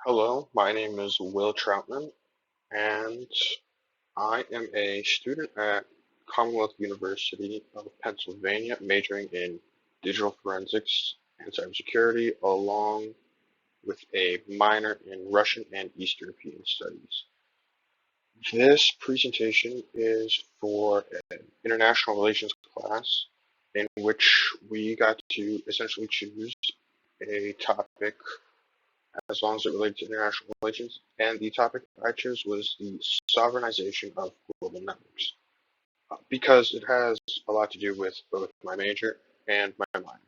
Hello, my name is Will Troutman, and I am a student at Commonwealth University of Pennsylvania, majoring in digital forensics and cybersecurity, along with a minor in Russian and East European studies. This presentation is for an international relations class in which we got to essentially choose a topic as long as it related to international relations. And the topic I chose was the sovereignization of global networks, because it has a lot to do with both my major and my minor.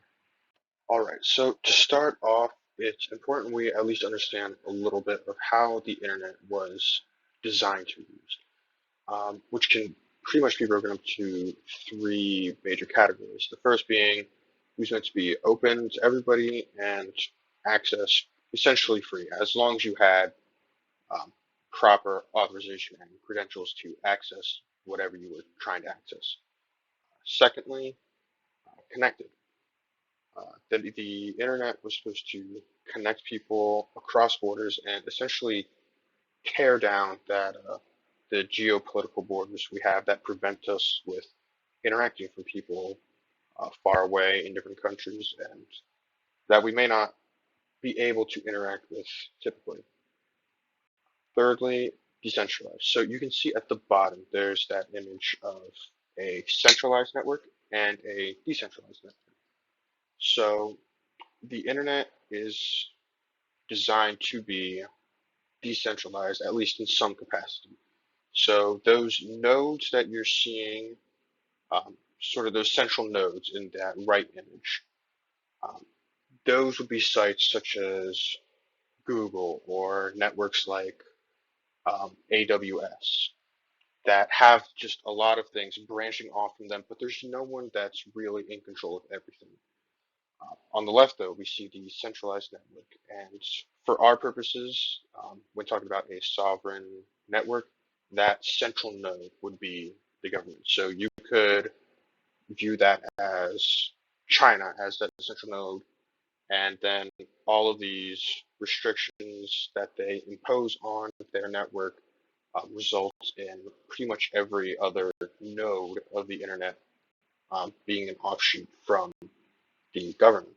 All right, so to start off, it's important we at least understand a little bit of how the internet was designed to be used, which can pretty much be broken up to three major categories. The first being it was meant to be open to everybody and access essentially free, as long as you had um, proper authorization and credentials to access whatever you were trying to access. Secondly, connected. The internet was supposed to connect people across borders and essentially tear down the geopolitical borders we have that prevent us with interacting with people far away in different countries and that we may not be able to interact with typically. Thirdly, decentralized. So you can see at the bottom, there's that image of a centralized network and a decentralized network. So the internet is designed to be decentralized, at least in some capacity. So those nodes that you're seeing, sort of those central nodes in that right image, um, those would be sites such as Google or networks like AWS that have just a lot of things branching off from them, but there's no one that's really in control of everything. On the left, though, we see the centralized network, and for our purposes, when talking about a sovereign network, that central node would be the government. So you could view that as China as that central node, and then all of these restrictions that they impose on their network results in pretty much every other node of the internet being an offshoot from the government.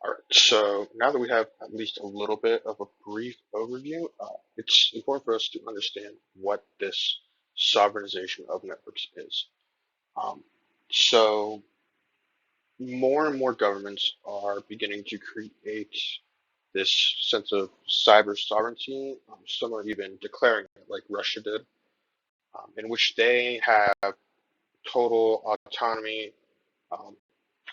All right, so now that we have at least a little bit of a brief overview, it's important for us to understand what this sovereignization of networks is. Um, so more and more governments are beginning to create this sense of cyber sovereignty. Some are even declaring it, like Russia did, in which they have total autonomy um,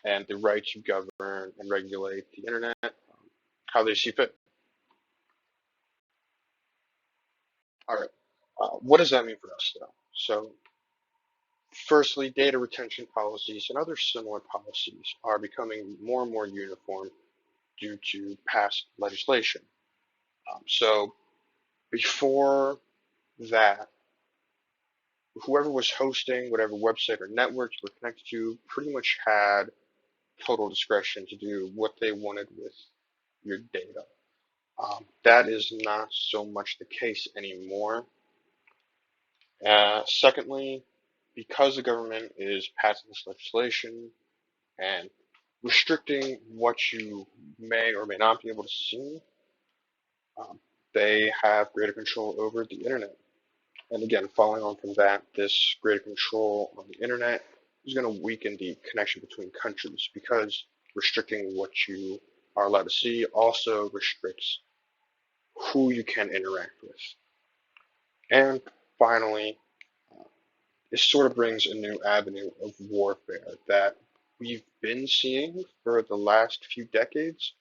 and the right to govern and regulate the internet how they see fit. All right. What does that mean for us, though? So, firstly, data retention policies and other similar policies are becoming more and more uniform due to past legislation. So, before that, whoever was hosting whatever website or network you were connected to pretty much had total discretion to do what they wanted with your data. That is not so much the case anymore. Secondly, because the government is passing this legislation and restricting what you may or may not be able to see, um, they have greater control over the internet. And again, following on from that, this greater control on the internet is going to weaken the connection between countries because restricting what you are allowed to see also restricts who you can interact with. And finally, this sort of brings a new avenue of warfare that we've been seeing for the last few decades.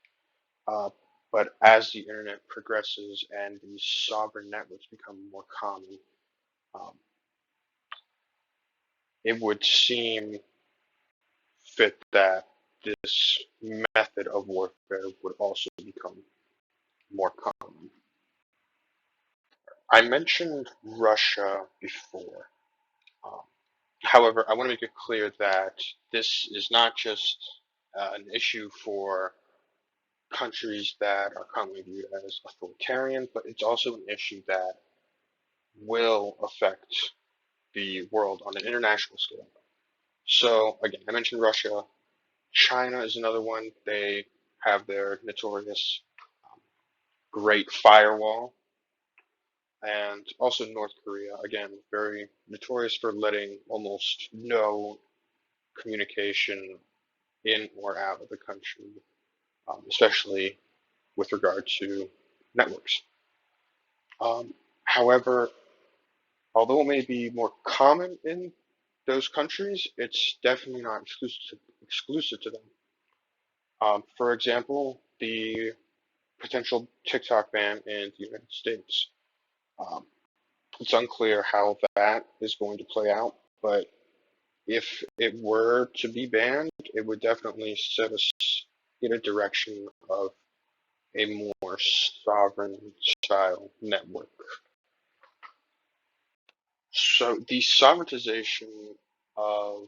Uh, but as the internet progresses and these sovereign networks become more common, um, it would seem fit that this method of warfare would also become more common. I mentioned Russia before. Um, However, I want to make it clear that this is not just an issue for countries that are commonly viewed as authoritarian, but it's also an issue that will affect the world on an international scale. So again, I mentioned Russia. China is another one. They have their notorious Great Firewall, and also North Korea, again, very notorious for letting almost no communication in or out of the country, especially with regard to networks. However, although it may be more common in those countries, it's definitely not exclusive to them. For example, the potential TikTok ban in the United States. Um, it's unclear how that is going to play out, but if it were to be banned, it would definitely set us in a direction of a more sovereign style network. So the sovereignization of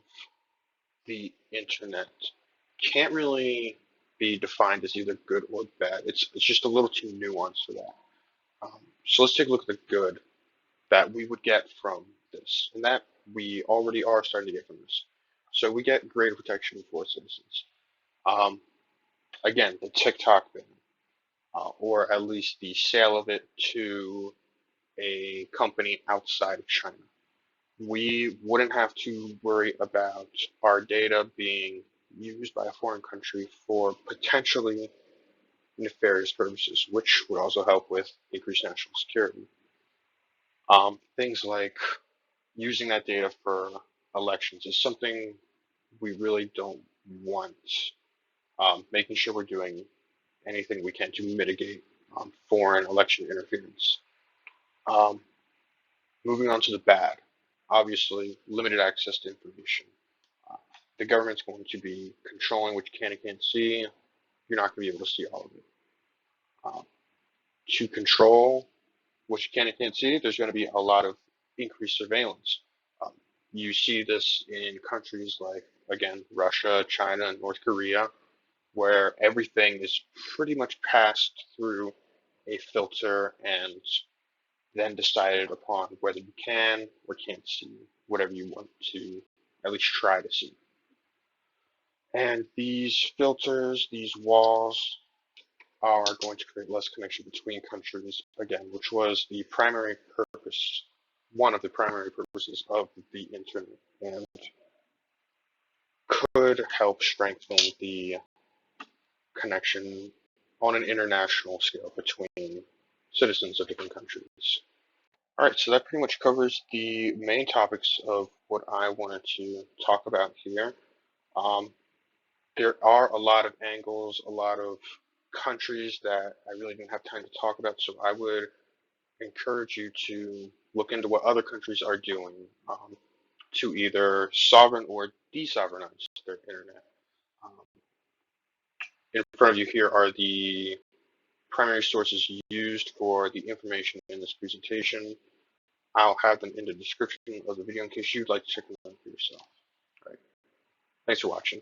the internet can't really be defined as either good or bad. It's just a little too nuanced for that. So let's take a look at the good that we would get from this, and that we already are starting to get from this. So we get greater protection for citizens. Um, Again, the TikTok ban, or at least the sale of it to a company outside of China. We wouldn't have to worry about our data being used by a foreign country for potentially nefarious purposes, which would also help with increased national security. Things like using that data for elections is something we really don't want. Making sure we're doing anything we can to mitigate foreign election interference. Um, Moving on to the bad, obviously limited access to information. Uh, the government's going to be controlling what you can and can't see. You're not going to be able to see all of it. Um, to control what you can and can't see, there's going to be a lot of increased surveillance. Um, you see this in countries like, again, Russia, China, and North Korea, where everything is pretty much passed through a filter and then decided upon whether you can or can't see whatever you want to at least try to see. And these filters, these walls, are going to create less connection between countries, again, which was the primary purpose, one of the primary purposes of the internet, and could help strengthen the connection on an international scale between citizens of different countries. All right, so that pretty much covers the main topics of what I wanted to talk about here. Um, there are a lot of angles, a lot of countries that I really didn't have time to talk about, so I would encourage you to look into what other countries are doing to either sovereign or de-sovereignize their internet. Um, in front of you here are the primary sources used for the information in this presentation. I'll have them in the description of the video in case you'd like to check them out for yourself. All right. Thanks for watching.